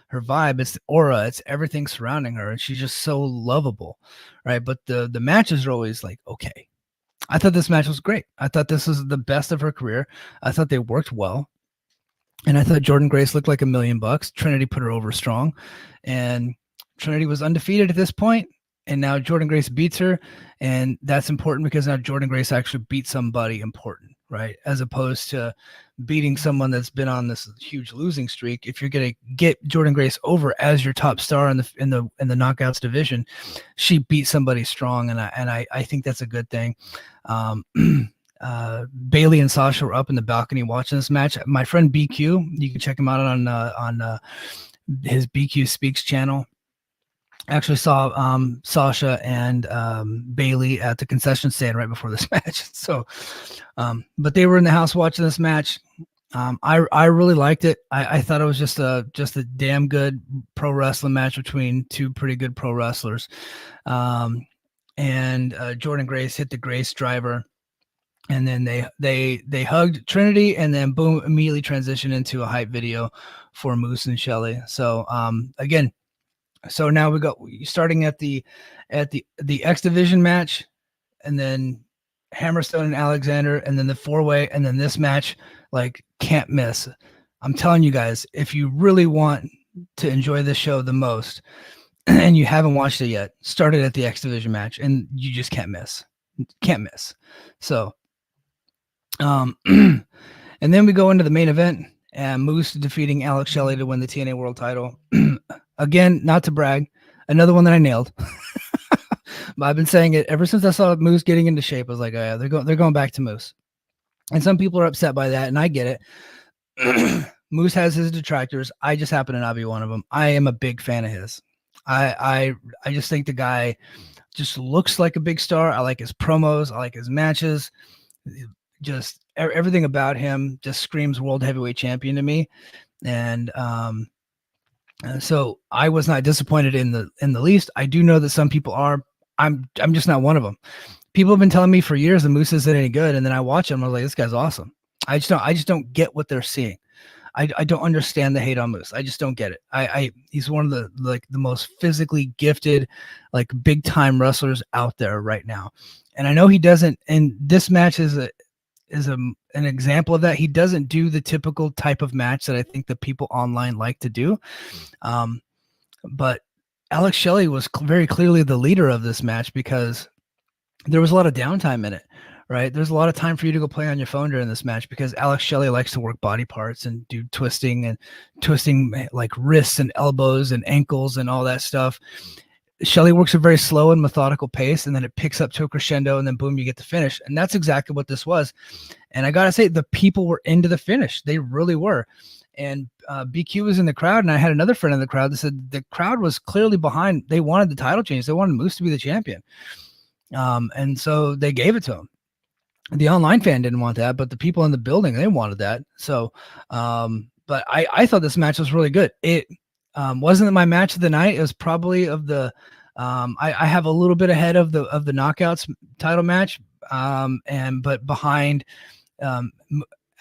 her vibe, it's the aura, it's everything surrounding her, and she's just so lovable, right? But the matches are always like okay, I thought this match was great. I thought this was the best of her career. I thought they worked well. And I thought Jordan Grace looked like $1,000,000. Trinity put her over strong. And Trinity was undefeated at this point, and now Jordan Grace beats her, and that's important because now Jordan Grace actually beat somebody important, right? As opposed to beating someone that's been on this huge losing streak. If you're going to get Jordan Grace over as your top star in the knockouts division, she beat somebody strong, and I think that's a good thing. Bailey and Sasha were up in the balcony watching this match. My friend BQ, you can check him out on his BQ Speaks channel. Actually saw Sasha and Bailey at the concession stand right before this match. So, but they were in the house watching this match. I really liked it. I thought it was just a damn good pro wrestling match between two pretty good pro wrestlers. And Jordan Grace hit the Grace driver, and then they hugged Trinity, and then boom, immediately transitioned into a hype video for Moose and Shelly. So again. So now we got starting at the X Division match, and then Hammerstone and Alexander, and then the 4-way, and then this match, like, can't miss. I'm telling you guys, if you really want to enjoy this show the most, and you haven't watched it yet, start it at the X Division match, and you just can't miss. Can't miss. So, and then we go into the main event, and Moose defeating Alex Shelley to win the TNA World Title. Again, not to brag, another one that I nailed. But I've been saying it ever since I saw Moose getting into shape. I was like, oh, yeah, they're going back to Moose. And some people are upset by that, and I get it. Moose has his detractors. I just happen to not be one of them. I am a big fan of his. I just think the guy just looks like a big star. I like his promos. I like his matches. Just everything about him just screams world heavyweight champion to me. And so I was not disappointed in the least. I do know that some people are. I'm just not one of them. People have been telling me for years the Moose isn't any good, and then I watch him. I was like, this guy's awesome. I just don't get what they're seeing. I don't understand the hate on Moose. I just don't get it. He's one of the most physically gifted, like, big time wrestlers out there right now, and I know he doesn't. And this match is an example of that. He doesn't do the typical type of match that I think the people online like to do. But Alex Shelley was very clearly the leader of this match because there was a lot of downtime in it, right? There's a lot of time for you to go play on your phone during this match because Alex Shelley likes to work body parts and do twisting like wrists and elbows and ankles and all that stuff. Shelley works a very slow and methodical pace, and then it picks up to a crescendo, and then boom, you get the finish. And that's exactly what this was. And I got to say, the people were into the finish. They really were. And BQ was in the crowd, and I had another friend in the crowd that said the crowd was clearly behind. They wanted the title change. They wanted Moose to be the champion. And so they gave it to him. The online fan didn't want that, but the people in the building, they wanted that. So, but I thought this match was really good. It wasn't my match of the night. It was probably of the, I have a little bit ahead of the knockouts title match. But behind,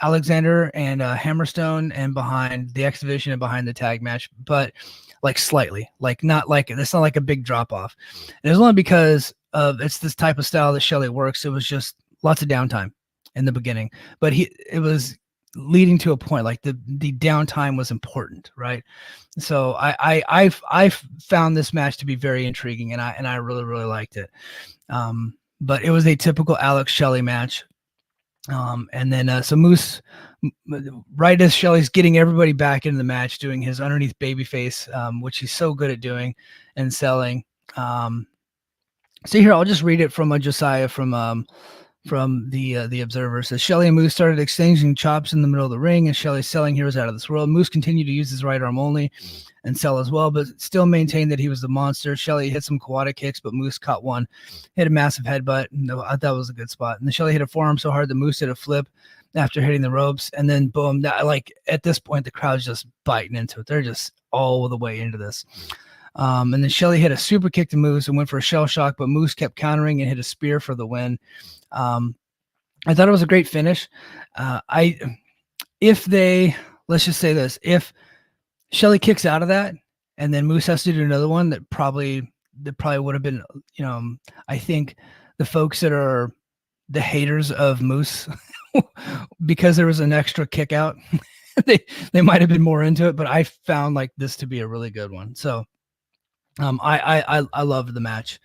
Alexander and Hammerstone, and behind the X Division, and behind the tag match, but like slightly, like not like it's not like a big drop off. And it was only because of it's this type of style that Shelley works. It was just lots of downtime in the beginning, but it was leading to a point, like the downtime was important, right? So I found this match to be very intriguing, and I really, really liked it. But it was a typical Alex Shelley match. And then so Moose, right as Shelley's getting everybody back into the match, doing his underneath babyface, which he's so good at doing and selling. So here, I'll just read it from Josiah from the Observer. It says Shelley and Moose started exchanging chops in the middle of the ring, and Shelley selling Heroes Out of This World. Moose continued to use his right arm only and sell as well, but still maintained that he was the monster. Shelley hit some Kawada kicks, but Moose caught one, hit a massive headbutt. No, I thought it was a good spot. And then Shelley hit a forearm so hard that Moose did a flip after hitting the ropes, and then boom! Like at this point, the crowd's just biting into it. They're just all the way into this. And then Shelley hit a super kick to Moose and went for a shell shock, but Moose kept countering and hit a spear for the win. I thought it was a great finish. Let's just say this, if Shelley kicks out of that and then Moose has to do another one, that probably would have been, I think the folks that are the haters of Moose because there was an extra kick out. they might have been more into it, but I found like this to be a really good one. So I loved the match.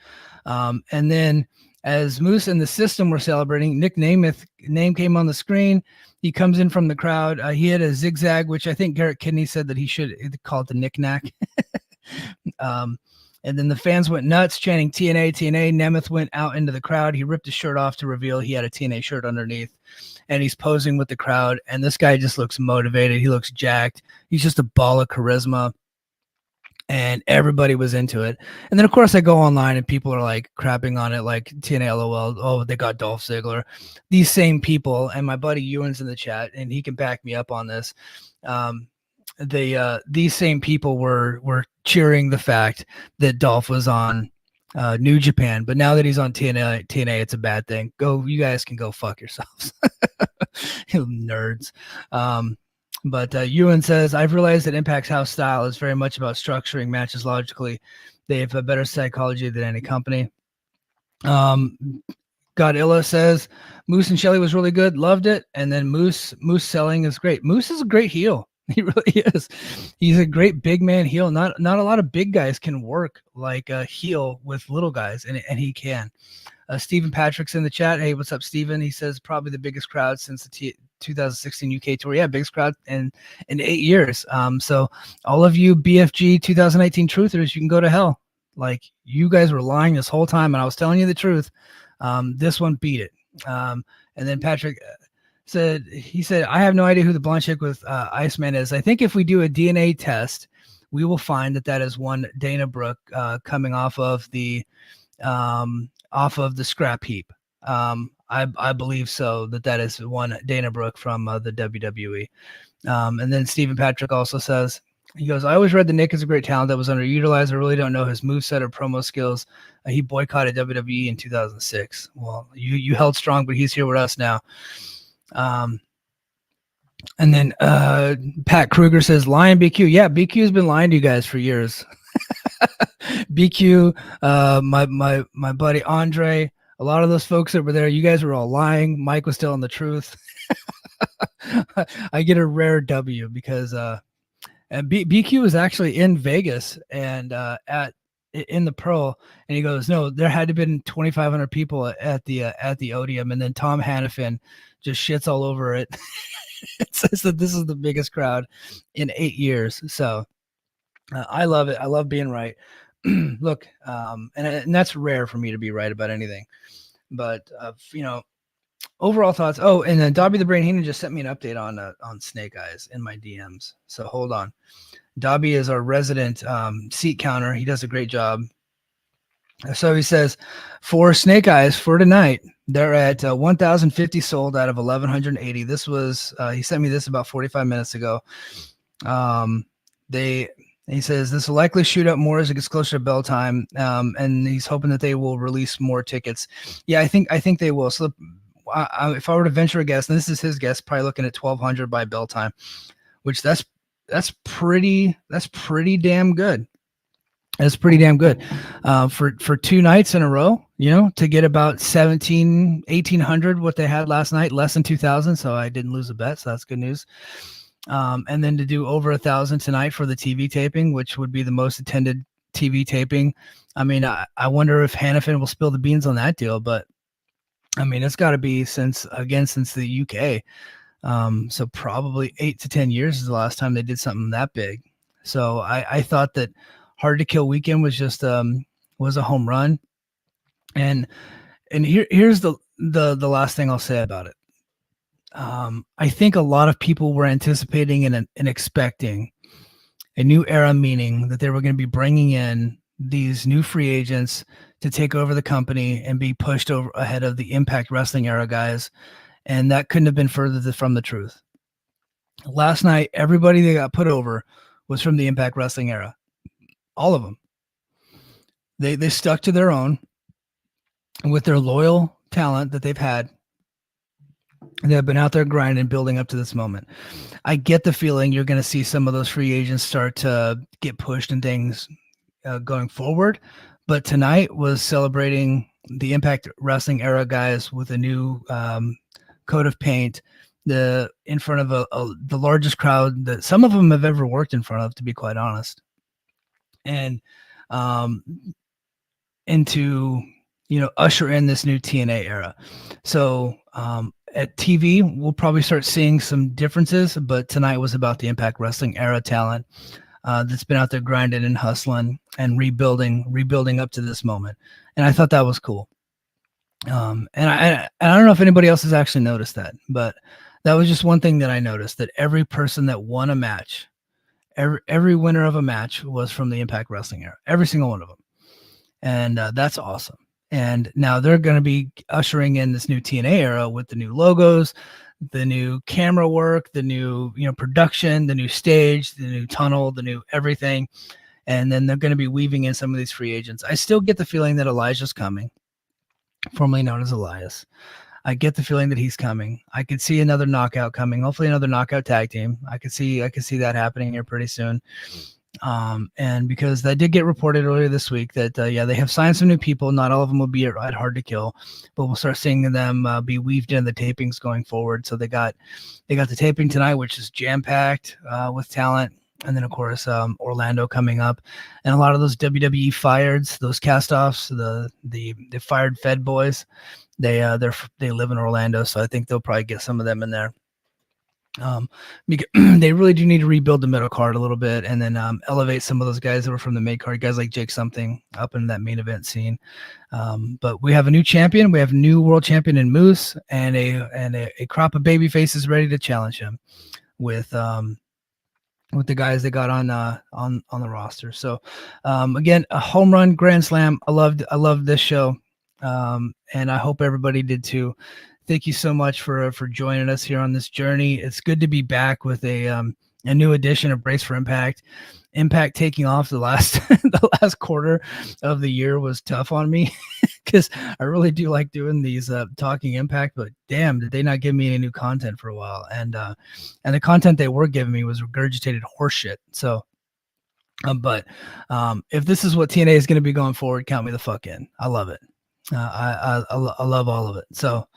And then as Moose and the System were celebrating, Nick Nemeth name came on the screen. He comes in from the crowd. He had a zigzag, which I think Garrett Kidney said that he should call it the knick-knack. And then the fans went nuts, chanting TNA, TNA. Nemeth went out into the crowd. He ripped his shirt off to reveal he had a TNA shirt underneath. And he's posing with the crowd. And this guy just looks motivated. He looks jacked. He's just a ball of charisma. And everybody was into it. And then, of course, I go online and people are like crapping on it, like TNA LOL. Oh, they got Dolph Ziggler. These same people, and my buddy Ewan's in the chat, and he can back me up on this. These same people were cheering the fact that Dolph was on New Japan, but now that he's on TNA, it's a bad thing. You guys can go fuck yourselves, you nerds. But Ewan says, I've realized that Impact's house style is very much about structuring matches logically. They have a better psychology than any company. Godilla says, Moose and Shelley was really good. Loved it. And then Moose selling is great. Moose is a great heel. He really is. He's a great big man heel. Not a lot of big guys can work like a heel with little guys, and he can. Stephen Patrick's in the chat. Hey, what's up, Stephen? He says probably the biggest crowd since the 2016 UK tour. Yeah, biggest crowd in 8 years. So all of you BFG 2019 truthers, you can go to hell. Like, you guys were lying this whole time, and I was telling you the truth. This one beat it. And then Patrick said, I have no idea who the blonde chick with Iceman is. I think if we do a DNA test, we will find that is one Dana Brooke coming off of the scrap heap. I believe so, that is one Dana Brooke from the WWE. And then Stephen Patrick also says, he goes, I always read that Nick is a great talent that was underutilized. I really don't know his moveset or promo skills. He boycotted WWE in 2006. Well, you held strong, but he's here with us now. And then Pat Kruger says, lying BQ. Yeah, BQ's been lying to you guys for years. BQ, my buddy Andre, a lot of those folks that were there, you guys were all lying. Mike was telling the truth. I get a rare W because and BQ was actually in Vegas and in the Pearl, and he goes, no, there had to have been 2,500 people at the Odeum, and then Tom Hannafin just shits all over it. It says that this is the biggest crowd in 8 years. So I love it. I love being right. Look, and that's rare for me to be right about anything. But overall thoughts. Oh, and then Dobby the Brain Heenan just sent me an update on Snake Eyes in my DMs. So hold on. Dobby is our resident seat counter. He does a great job. So he says, for Snake Eyes for tonight, they're at 1,050 sold out of 1,180. This was he sent me this about 45 minutes ago. He says this will likely shoot up more as it gets closer to bell time, and he's hoping that they will release more tickets. Yeah, I think they will. So if I were to venture a guess, and this is his guess, probably looking at 1,200 by bell time, which that's pretty damn good. That's pretty damn good for 2 nights in a row, to get about 1,800 what they had last night, less than 2,000. So I didn't lose a bet. So that's good news. And then to do over 1,000 tonight for the TV taping, which would be the most attended TV taping. I mean, I wonder if Hannafin will spill the beans on that deal, but I mean, it's got to be since the UK. So probably 8 to 10 years is the last time they did something that big. So I thought that Hard to Kill weekend was just was a home run. And here's the last thing I'll say about it. I think a lot of people were anticipating and expecting a new era, meaning that they were going to be bringing in these new free agents to take over the company and be pushed over ahead of the Impact Wrestling era guys. And that couldn't have been further from the truth. Last night, everybody that got put over was from the Impact Wrestling era. All of them. They stuck to their own with their loyal talent that they've had. They have been out there grinding, building up to this moment. I get the feeling you're going to see some of those free agents start to get pushed and things going forward, But tonight was celebrating the Impact Wrestling era guys with a new coat of paint, in front of the largest crowd that some of them have ever worked in front of, to be quite honest, and um, into usher in this new TNA era. So at TV, we'll probably start seeing some differences, but tonight was about the Impact Wrestling era talent that's been out there grinding and hustling and rebuilding up to this moment. And I thought that was cool. And I don't know if anybody else has actually noticed that, but that was just one thing that I noticed, that every person that won a match, every winner of a match was from the Impact Wrestling era, every single one of them. And that's awesome. And now they're going to be ushering in this new TNA era with the new logos, the new camera work, the new production, the new stage, the new tunnel, the new everything. And then they're going to be weaving in some of these free agents. I still get the feeling that Elijah's coming, formerly known as Elias. I get the feeling that he's coming. I could see another knockout coming, hopefully another knockout tag team. I could see that happening here pretty soon. And because that did get reported earlier this week that they have signed some new people. Not all of them will be at Hard to Kill, but we'll start seeing them be weaved in the tapings going forward. So they got the taping tonight, which is jam packed with talent, and then of course Orlando coming up, and a lot of those WWE fireds, those cast offs, the fired Fed boys, they live in Orlando, so I think they'll probably get some of them in there. Because they really do need to rebuild the middle card a little bit, and then elevate some of those guys that were from the mid card, guys like Jake Something up in that main event scene. But we have a new champion. We have a new world champion in Moose, and a crop of baby faces ready to challenge him with the guys that got on the roster. So again, a home run grand slam. I loved this show, and I hope everybody did too. Thank you so much for joining us here on this journey. It's good to be back with a new edition of Brace for Impact. Impact taking off the last quarter of the year was tough on me because I really do like doing these talking Impact, but damn, did they not give me any new content for a while? And the content they were giving me was regurgitated horseshit. So, but if this is what TNA is going to be going forward, count me the fuck in. I love it. I love all of it. So.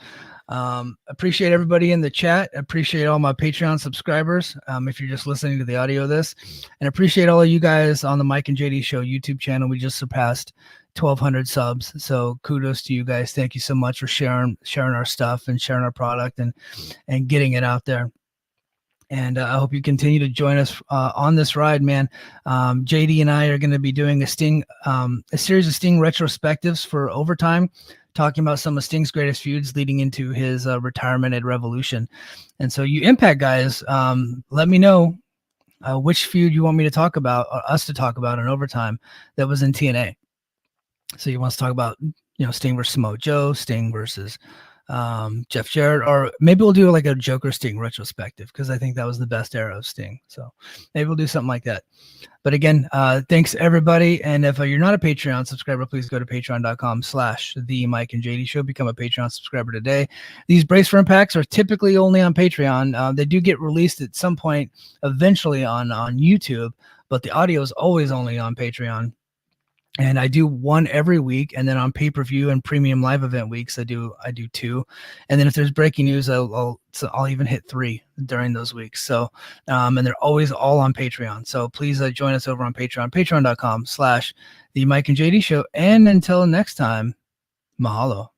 Appreciate everybody in the chat. Appreciate all my Patreon subscribers. If you're just listening to the audio of this, and appreciate all of you guys on the Mike and JD Show YouTube channel. We just surpassed 1,200 subs. So kudos to you guys. Thank you so much for sharing our stuff and sharing our product and getting it out there. And I hope you continue to join us on this ride, man. JD and I are going to be doing a series of Sting retrospectives for Overtime, talking about some of Sting's greatest feuds leading into his retirement at Revolution. And so you Impact guys, let me know which feud you want me to talk about, or us to talk about in Overtime that was in TNA. So you want us to talk about, Sting versus Samoa Joe, Sting versus Jeff Jarrett, or maybe we'll do like a Joker Sting retrospective, because I think that was the best era of Sting. So maybe we'll do something like that. But again, thanks everybody. And if you're not a Patreon subscriber, please go to patreon.com/the Mike and JD Show. Become a Patreon subscriber today. These Brace for Impacts are typically only on Patreon. They do get released at some point eventually on YouTube, but the audio is always only on Patreon. And I do one every week, and then on pay-per-view and premium live event weeks, I do 2. And then if there's breaking news, I'll even hit 3 during those weeks. So, and they're always all on Patreon. So please join us over on Patreon, patreon.com/the Mike and JD Show. And until next time, mahalo.